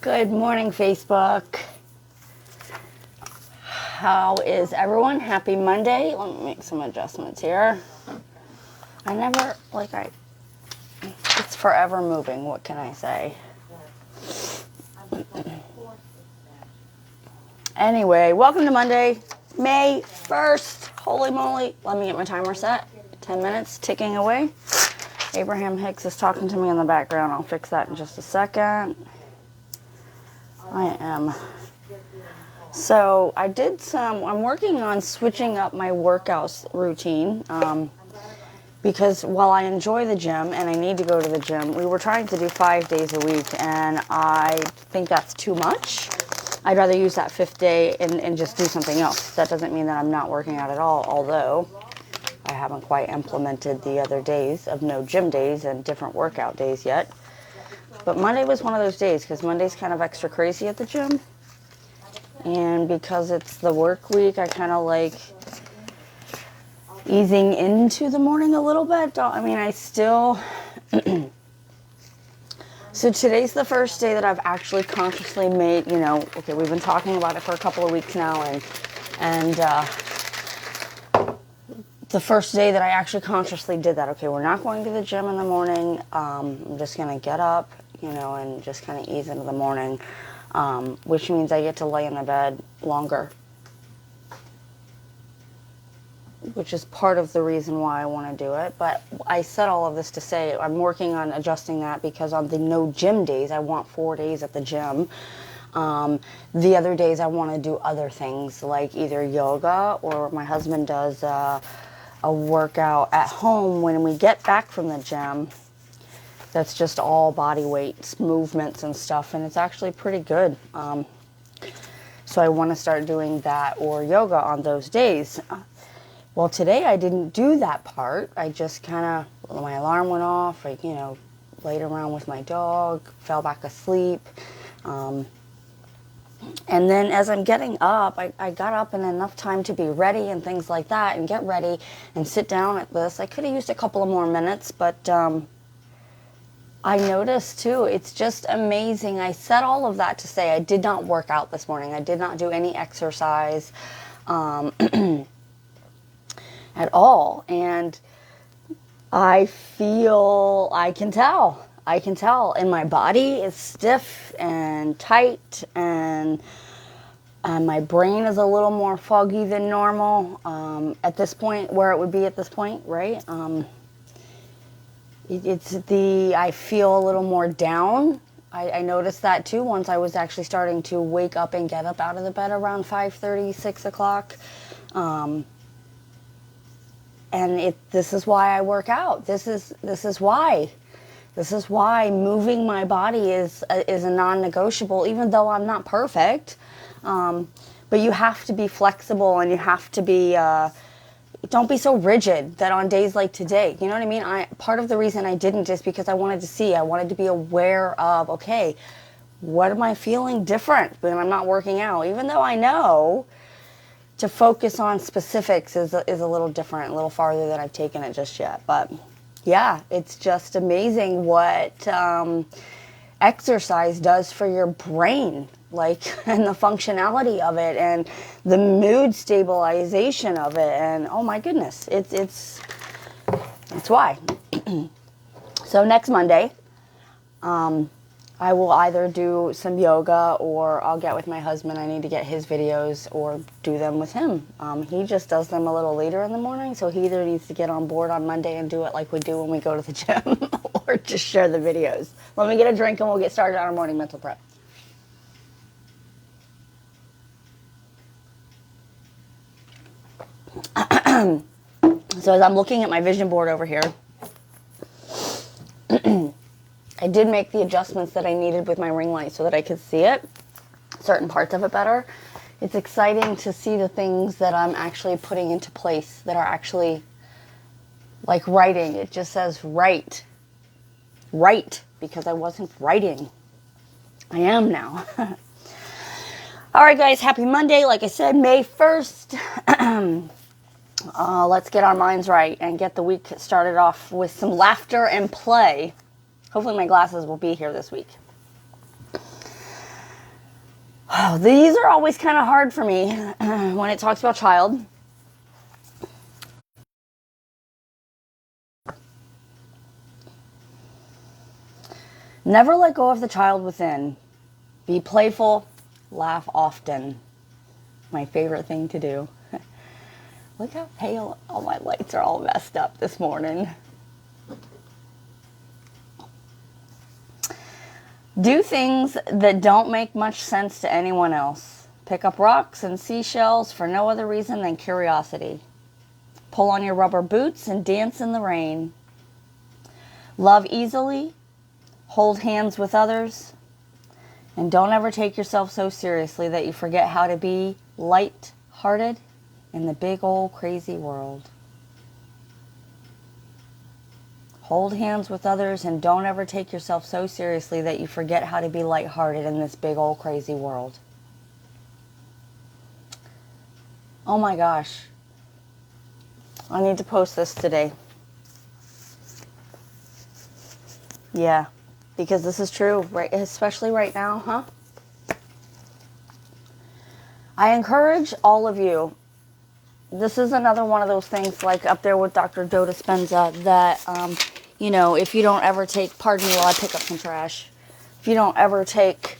Good morning, Facebook. How is everyone? Happy Monday. Let me make some adjustments here. It's forever moving. What can I say? Anyway, welcome to Monday, May 1st. Holy moly. Let me get my timer set. 10 minutes ticking away. Abraham Hicks is talking to me in the background. I'll fix that in just a second. So I'm working on switching up my workouts routine because while I enjoy the gym and I need to go to the gym, we were trying to do 5 days a week and I think that's too much. I'd rather use that 5th day and just do something else. That doesn't mean that I'm not working out at all, although I haven't quite implemented the other days of no gym days and different workout days yet. But Monday was one of those days because Monday's kind of extra crazy at the gym. And because it's the work week, I kind of like easing into the morning a little bit. So today's the first day that I've actually consciously made, okay, we've been talking about it for a couple of weeks now, and the first day that I actually consciously did that. Okay, we're not going to the gym in the morning. I'm just going to get up, and just kind of ease into the morning, which means I get to lay in the bed longer, which is part of the reason why I want to do it. But I said all of this to say I'm working on adjusting that because on the no gym days, I want 4 days at the gym. The other days I want to do other things like either yoga or my husband does a workout at home when we get back from the gym. That's just all body weights, movements and stuff, and it's actually pretty good. So I want to start doing that or yoga on those days. Well, today I didn't do that part. I just my alarm went off. I, laid around with my dog, fell back asleep. And then as I'm getting up, I got up in enough time to be ready and things like that and get ready and sit down at this. I could have used a couple of more minutes, but I noticed too, it's just amazing. I said all of that to say I did not work out this morning. I did not do any exercise at all. And I can tell. And my body is stiff and tight, and my brain is a little more foggy than normal at this point, where it would be at this point, right? I feel a little more down. I noticed that too once I was actually starting to wake up and get up out of the bed around 5:30, 6 o'clock. And this is why I work out. This is why moving my body is a non-negotiable, even though I'm not perfect. But you have to be flexible and you have to be, don't be so rigid that on days like today, you know what I mean? Part of the reason I didn't is because I wanted to be aware of, okay, what am I feeling different when I'm not working out? Even though I know to focus on specifics is a little different, a little farther than I've taken it just yet. But yeah, it's just amazing what exercise does for your brain, and the functionality of it and the mood stabilization of it. And oh my goodness, it's why. So next Monday, I will either do some yoga or I'll get with my husband. I need to get his videos or do them with him. He just does them a little later in the morning, so he either needs to get on board on Monday and do it like we do when we go to the gym or just share the videos. Let me get a drink and we'll get started on our morning mental prep. So as I'm looking at my vision board over here, I did make the adjustments that I needed with my ring light so that I could see it, certain parts of it better. It's exciting to see the things that I'm actually putting into place that are actually like writing. It just says write, because I wasn't writing. I am now. All right, guys, happy Monday. Like I said, May 1st. Let's get our minds right and get the week started off with some laughter and play. Hopefully my glasses will be here this week. Oh, these are always kind of hard for me when it talks about child. Never let go of the child within. Be playful, laugh often. My favorite thing to do. Look how pale all my lights are all messed up this morning. Do things that don't make much sense to anyone else. Pick up rocks and seashells for no other reason than curiosity. Pull on your rubber boots and dance in the rain. Love easily. Hold hands with others. And don't ever take yourself so seriously that you forget how to be light-hearted in the big old crazy world. Hold hands with others and don't ever take yourself so seriously that you forget how to be light-hearted in this big old crazy world. Oh my gosh. I need to post this today. Yeah, because this is true, right? Especially right now, huh? I encourage all of you. This is another one of those things like up there with Dr. Joe Dispenza that, if you don't ever take, pardon me while I pick up some trash. If you don't ever take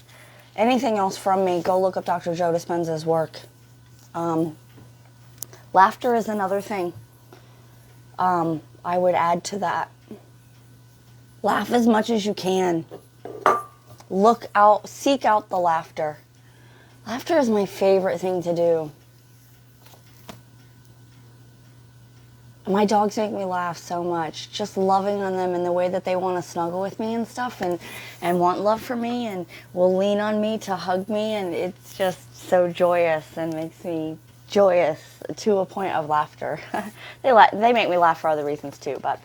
anything else from me, go look up Dr. Joe Dispenza's work. Laughter is another thing. I would add to that. Laugh as much as you can. Look out, seek out the laughter. Laughter is my favorite thing to do. My dogs make me laugh so much. Just loving on them and the way that they want to snuggle with me and stuff and want love for me and will lean on me to hug me, and it's just so joyous and makes me joyous to a point of laughter. They make me laugh for other reasons too, but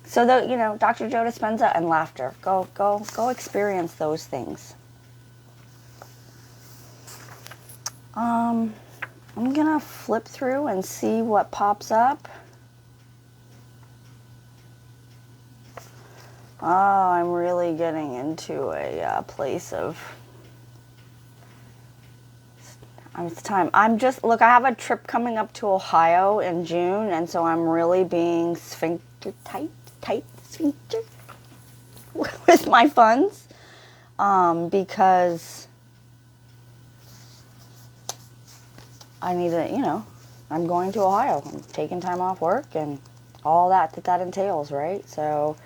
so Dr. Joe Dispenza and laughter. Go experience those things. I'm gonna flip through and see what pops up. Oh, I'm really getting into a place of... It's time. Look, I have a trip coming up to Ohio in June, and so I'm really being tight sphincter with my funds, because I need to, I'm going to Ohio. I'm taking time off work and all that entails, right? So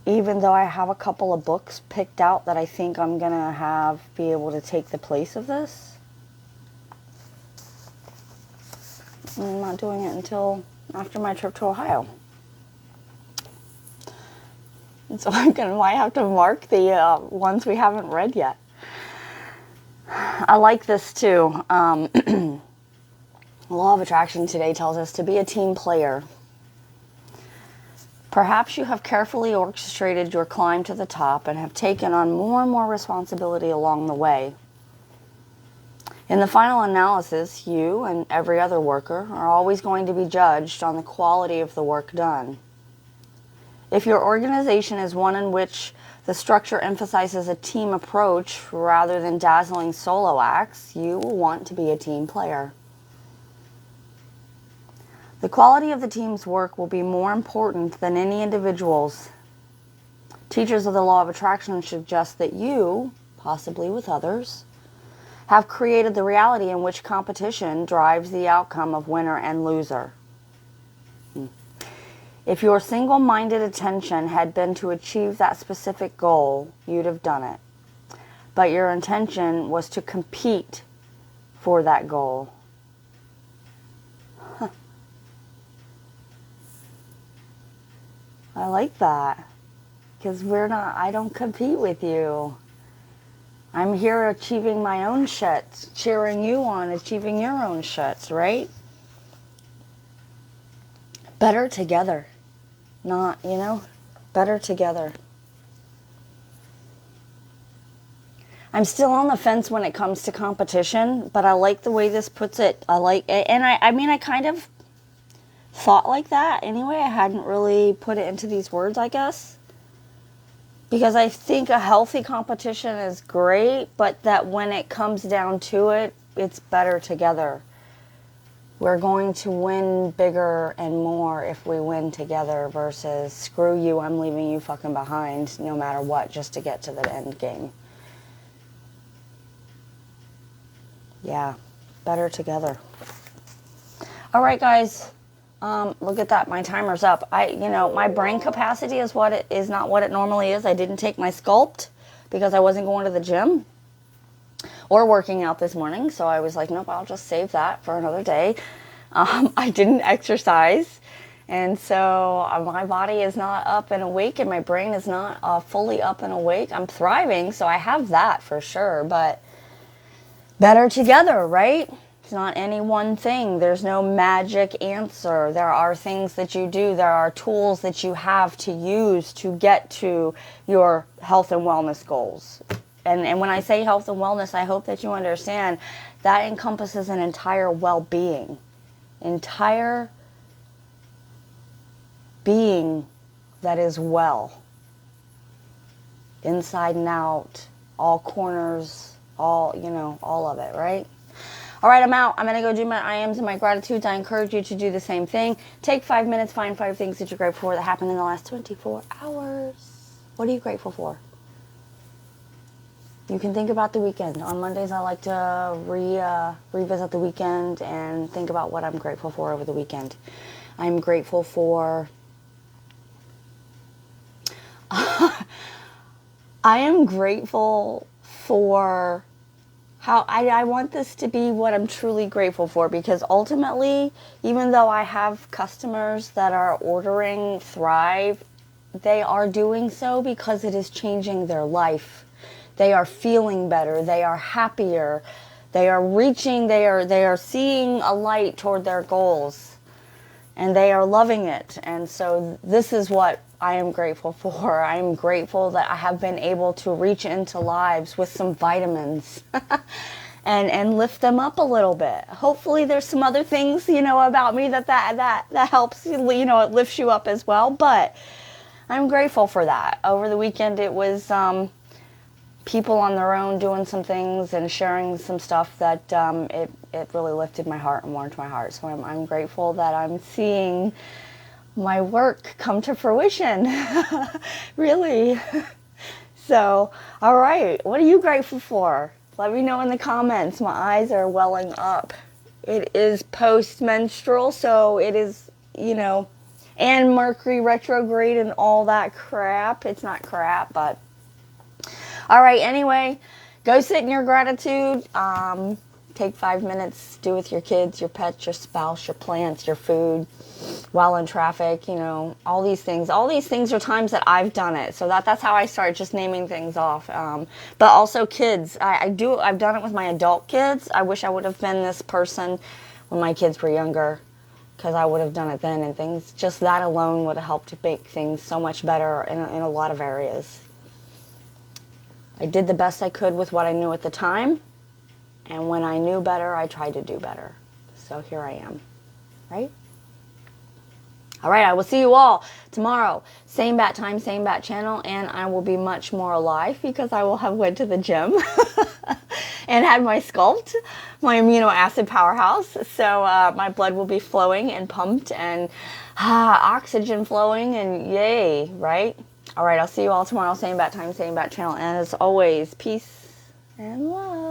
even though I have a couple of books picked out that I think I'm going to be able to take the place of this, I'm not doing it until after my trip to Ohio. And so might have to mark the ones we haven't read yet. I like this too. The Law of Attraction today tells us to be a team player. Perhaps you have carefully orchestrated your climb to the top and have taken on more and more responsibility along the way. In the final analysis, you and every other worker are always going to be judged on the quality of the work done. If your organization is one in which the structure emphasizes a team approach rather than dazzling solo acts, you will want to be a team player. The quality of the team's work will be more important than any individual's. Teachers of the Law of Attraction suggest that you, possibly with others, have created the reality in which competition drives the outcome of winner and loser. If your single-minded attention had been to achieve that specific goal, you'd have done it. But your intention was to compete for that goal. I like that, because I don't compete with you. I'm here achieving my own shits, cheering you on, achieving your own shits, right? Better together, not, better together. I'm still on the fence when it comes to competition, but I like the way this puts it. I kind of thought like that anyway. I hadn't really put it into these words, I guess. Because I think a healthy competition is great, but that when it comes down to it, it's better together. We're going to win bigger and more if we win together versus screw you, I'm leaving you fucking behind no matter what just to get to the end game. Yeah, better together. All right, guys. Look at that. My timer's up. My brain capacity is not what it normally is. I didn't take my Sculpt because I wasn't going to the gym or working out this morning. So I was like, nope, I'll just save that for another day. I didn't exercise. And so my body is not up and awake and my brain is not fully up and awake. I'm thriving, so I have that for sure. But better together, right? It's not any one thing. There's no magic answer. There are things that you do. There are tools that you have to use to get to your health and wellness goals. And when I say health and wellness, I hope that you understand that encompasses an entire well-being. Entire being that is well. Inside and out, all corners, all of it, right? All right, I'm out. I'm going to go do my I ams and my gratitudes. I encourage you to do the same thing. Take 5 minutes, find 5 things that you're grateful for that happened in the last 24 hours. What are you grateful for? You can think about the weekend. On Mondays, I like to revisit the weekend and think about what I'm grateful for over the weekend. I'm grateful for... I am grateful for... how I want this to be what I'm truly grateful for, because ultimately, even though I have customers that are ordering Thrive, they are doing so because it is changing their life. They are feeling better. They are happier. They are reaching, they are seeing a light toward their goals, and they are loving it. And so this is what I am grateful for. I am grateful that I have been able to reach into lives with some vitamins and lift them up a little bit. Hopefully there's some other things, about me that helps, it lifts you up as well. But I'm grateful for that. Over the weekend, it was people on their own doing some things and sharing some stuff that it really lifted my heart and warmed my heart. So I'm grateful that I'm seeing my work come to fruition. Really. So, all right. What are you grateful for? Let me know in the comments. My eyes are welling up. It is post-menstrual, so it is, and Mercury retrograde and all that crap. It's not crap, but... All right, anyway, go sit in your gratitude. Take 5 minutes, do with your kids, your pets, your spouse, your plants, your food, while in traffic, all these things. All these things are times that I've done it. So that's how I start, just naming things off. But also kids. I've done it with my adult kids. I wish I would have been this person when my kids were younger, because I would have done it then, and things, just that alone would have helped to make things so much better in a lot of areas. I did the best I could with what I knew at the time, and when I knew better, I tried to do better. So here I am, right? All right, I will see you all tomorrow. Same bat time, same bat channel, and I will be much more alive because I will have went to the gym and had my Sculpt, my amino acid powerhouse. So my blood will be flowing and pumped and oxygen flowing, and yay, right? All right, I'll see you all tomorrow. Same bat time, same bat channel. And as always, peace and love.